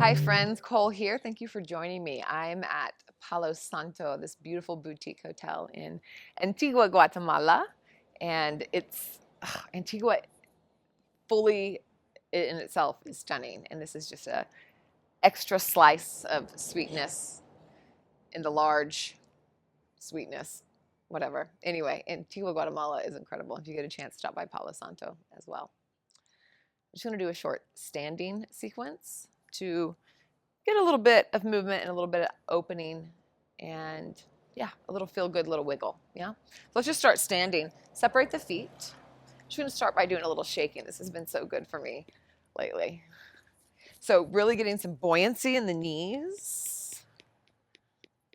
Hi friends, Cole here. Thank you for joining me. I'm at Palo Santo, this beautiful boutique hotel in Antigua, Guatemala. And Antigua fully in itself is stunning. And this is just a extra slice of sweetness in the large sweetness, whatever. Anyway, Antigua, Guatemala is incredible. If you get a chance, stop by Palo Santo as well. I'm just going to do a short standing sequence to get a little bit of movement and a little bit of opening and yeah, a little feel good, little wiggle. Yeah. So let's just start standing. Separate the feet. I'm just going to start by doing a little shaking. This has been so good for me lately. So really getting some buoyancy in the knees.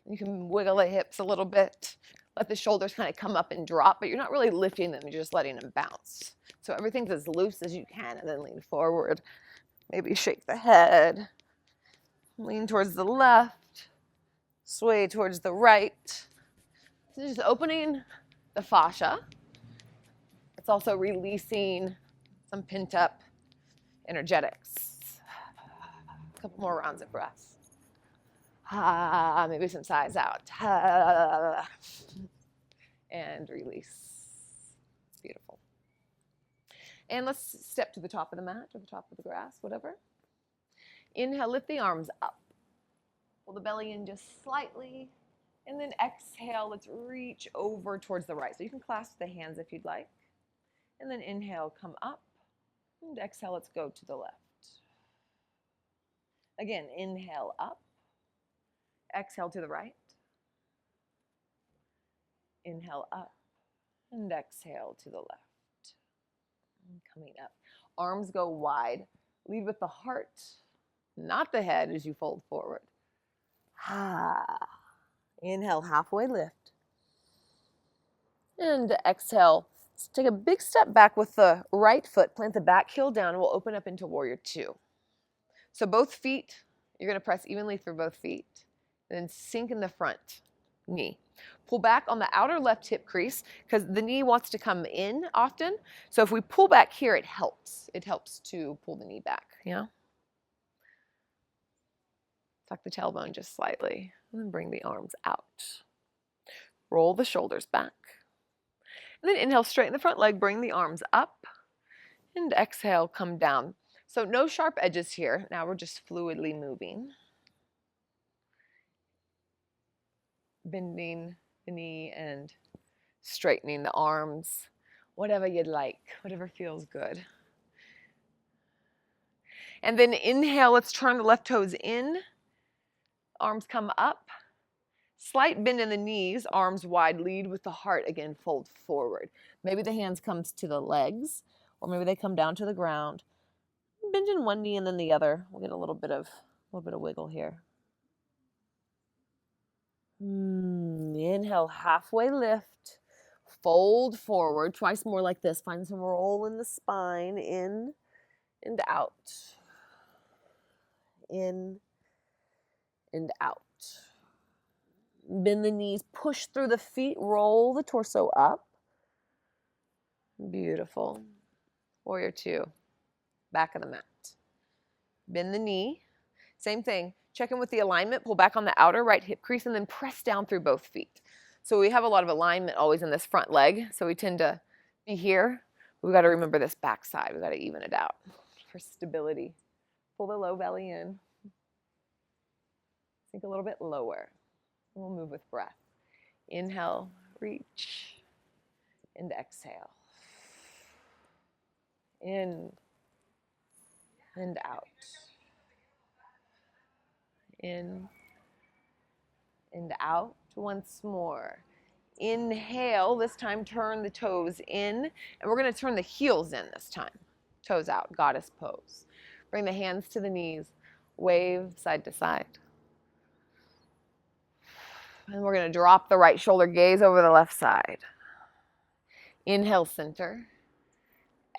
You can wiggle the hips a little bit. Let the shoulders kind of come up and drop, but you're not really lifting them. You're just letting them bounce. So everything's as loose as you can, and then lean forward. Maybe shake the head. Lean towards the left, sway towards the right. So just opening the fascia. It's also releasing some pent up energetics. A couple more rounds of breath. Maybe some sighs out. And release. Beautiful. And let's step to the top of the mat, to the top of the grass, whatever. Inhale, lift the arms up. Pull the belly in just slightly. And then exhale, let's reach over towards the right. So you can clasp the hands if you'd like. And then inhale, come up. And exhale, let's go to the left. Again, inhale up. Exhale to the right. Inhale up. And exhale to the left. And coming up. Arms go wide. Lead with the heart, not the head as you fold forward. Inhale, halfway lift. And exhale. Let's take a big step back with the right foot. Plant the back heel down and we'll open up into warrior two. So both feet, you're going to press evenly through both feet. And then sink in the front knee. Pull back on the outer left hip crease because the knee wants to come in often. So if we pull back here, it helps. It helps to pull the knee back. Yeah. Tuck the tailbone just slightly, and then bring the arms out. Roll the shoulders back. And then inhale, straighten the front leg, bring the arms up, and exhale, come down. So no sharp edges here. Now we're just fluidly moving. Bending the knee and straightening the arms, whatever you'd like, whatever feels good. And then inhale, let's turn the left toes in. Arms come up. Slight bend in the knees, arms wide, lead with the heart, again, fold forward. Maybe the hands comes to the legs, or maybe they come down to the ground. Bend in one knee and then the other. We'll get a little bit of wiggle here. Inhale, halfway lift. Fold forward, twice more like this. Find some roll in the spine, in and out. In and out. Bend the knees, push through the feet, roll the torso up. Beautiful. Warrior two, back of the mat. Bend the knee, same thing. Check in with the alignment, pull back on the outer right hip crease, and then press down through both feet. So we have a lot of alignment always in this front leg, so we tend to be here. We've got to remember this back side. We've got to even it out for stability. Pull the low belly in. Sink a little bit lower. We'll move with breath. Inhale, reach, and exhale. In and out. In and out. Once more. Inhale, this time turn the toes in, and we're going to turn the heels in this time. Toes out, goddess pose. Bring the hands to the knees, wave side to side. And we're going to drop the right shoulder, gaze over the left side. Inhale, center.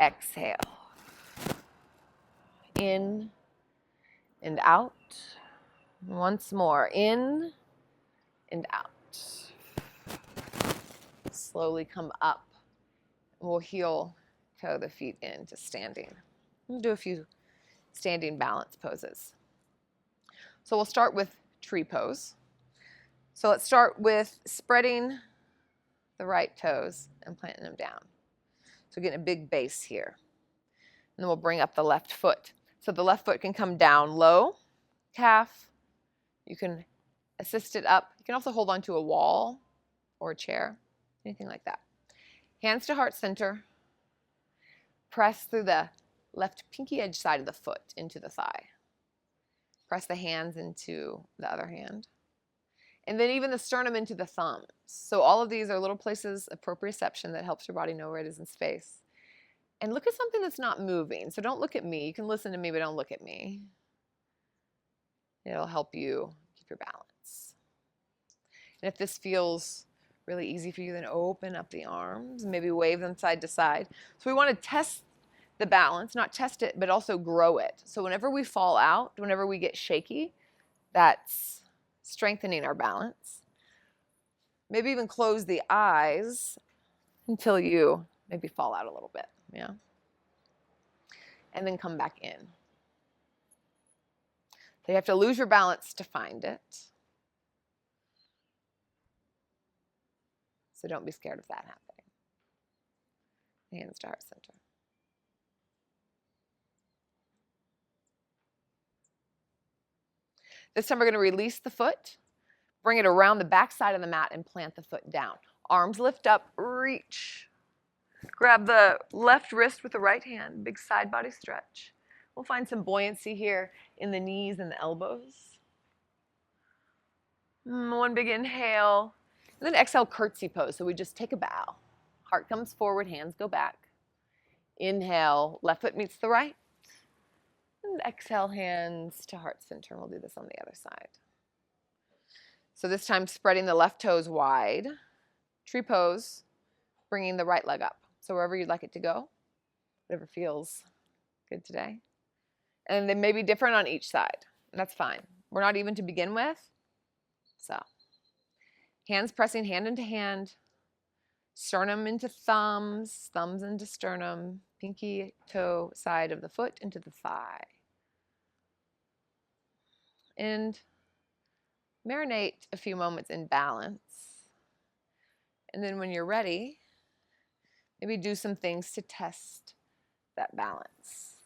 Exhale. In and out. Once more. In and out. Slowly come up. We'll heel toe the feet into standing. We'll do a few standing balance poses. So we'll start with tree pose. So let's start with spreading the right toes and planting them down. So getting a big base here. And then we'll bring up the left foot. So the left foot can come down low, calf. You can assist it up. You can also hold onto a wall or a chair, anything like that. Hands to heart center. Press through the left pinky edge side of the foot into the thigh. Press the hands into the other hand. And then even the sternum into the thumbs. So all of these are little places of proprioception that helps your body know where it is in space. And look at something that's not moving. So don't look at me. You can listen to me, but don't look at me. It'll help you keep your balance. And if this feels really easy for you, then open up the arms, maybe wave them side to side. So we want to test the balance, not test it, but also grow it. So whenever we fall out, whenever we get shaky, that's strengthening our balance. Maybe even close the eyes until you maybe fall out a little bit, yeah? And then come back in. So you have to lose your balance to find it. So don't be scared of that happening. Hands to heart center. This time we're going to release the foot, bring it around the back side of the mat and plant the foot down. Arms lift up, reach. Grab the left wrist with the right hand, big side body stretch. We'll find some buoyancy here in the knees and the elbows. One big inhale, and then exhale, curtsy pose. So we just take a bow. Heart comes forward, hands go back. Inhale, left foot meets the right. And exhale, hands to heart center. And we'll do this on the other side. So this time spreading the left toes wide. Tree pose, bringing the right leg up. So wherever you'd like it to go, whatever feels good today. And they may be different on each side. And that's fine. We're not even to begin with. So hands pressing hand into hand. Sternum into thumbs, thumbs into sternum, pinky toe side of the foot into the thigh. And marinate a few moments in balance. And then when you're ready, maybe do some things to test that balance.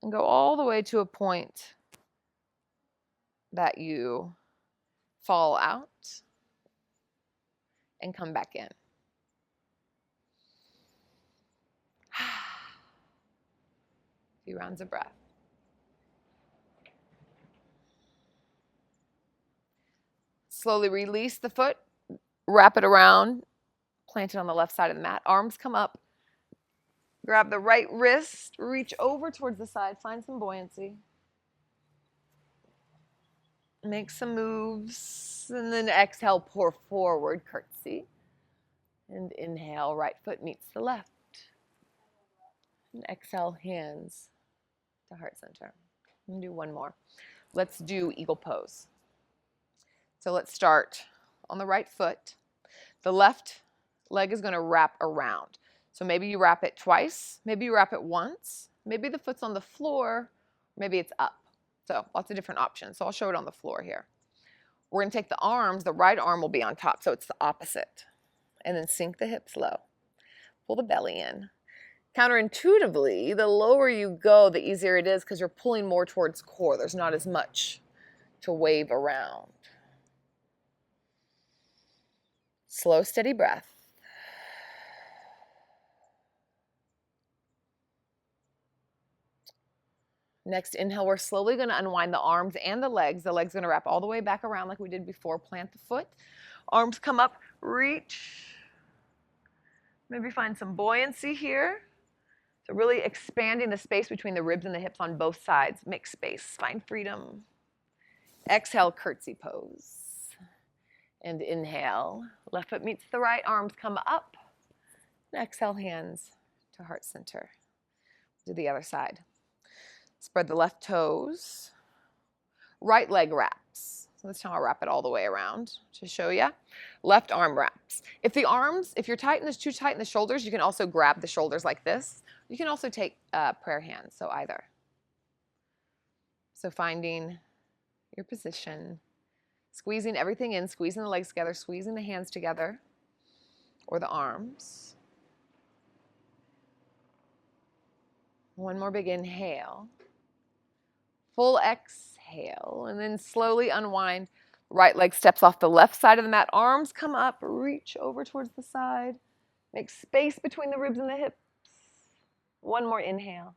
And go all the way to a point that you fall out and come back in. A few rounds of breath. Slowly release the foot, wrap it around, plant it on the left side of the mat. Arms come up. Grab the right wrist, reach over towards the side, find some buoyancy. Make some moves, and then exhale, pour forward, curtsy. And inhale, right foot meets the left. And exhale, hands to heart center. And do one more. Let's do eagle pose. So let's start on the right foot. The left leg is going to wrap around. So maybe you wrap it twice, maybe you wrap it once, maybe the foot's on the floor, maybe it's up. So lots of different options. So I'll show it on the floor here. We're going to take the arms, the right arm will be on top, so it's the opposite. And then sink the hips low. Pull the belly in. Counterintuitively, the lower you go, the easier it is because you're pulling more towards core. There's not as much to wave around. Slow, steady breath. Next inhale, we're slowly going to unwind the arms and the legs. The leg's going to wrap all the way back around like we did before. Plant the foot. Arms come up, reach. Maybe find some buoyancy here. So really expanding the space between the ribs and the hips on both sides. Make space, find freedom. Exhale, curtsy pose. And inhale, left foot meets the right, arms come up. And exhale, hands to heart center. Do the other side. Spread the left toes. Right leg wraps. So this time I'll wrap it all the way around to show you. Left arm wraps. If you're tight and it's too tight in the shoulders, you can also grab the shoulders like this. You can also take prayer hands, so either. So finding your position, squeezing everything in, squeezing the legs together, squeezing the hands together, or the arms. One more big inhale. Full exhale, and then slowly unwind. Right leg steps off the left side of the mat. Arms come up, reach over towards the side. Make space between the ribs and the hips. One more inhale.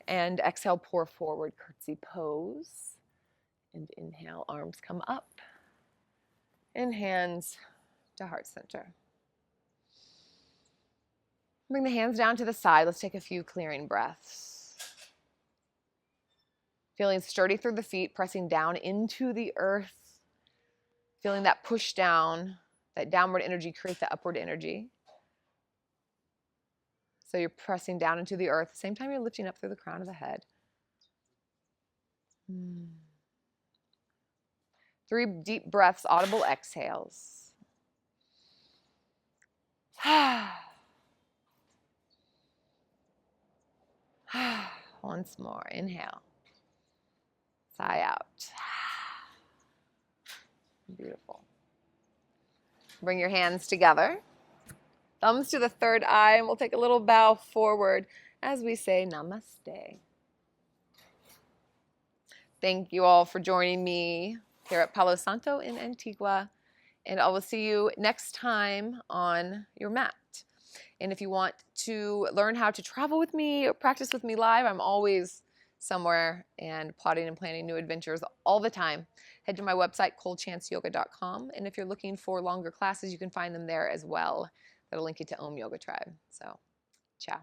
And exhale, pour forward, curtsy pose. And inhale, arms come up. And hands to heart center. Bring the hands down to the side. Let's take a few clearing breaths. Feeling sturdy through the feet, pressing down into the earth. Feeling that push down, that downward energy create the upward energy. So you're pressing down into the earth. At the same time, you're lifting up through the crown of the head. 3 deep breaths, audible exhales. Once more, inhale. Sigh out. Beautiful. Bring your hands together. Thumbs to the third eye, and we'll take a little bow forward as we say namaste. Thank you all for joining me here at Palo Santo in Antigua, and I will see you next time on your mat. And if you want to learn how to travel with me or practice with me live, I'm always somewhere and plotting and planning new adventures all the time. Head to my website, coldchanceyoga.com, and if you're looking for longer classes, you can find them there as well. That'll link you to Om Yoga Tribe. So, ciao.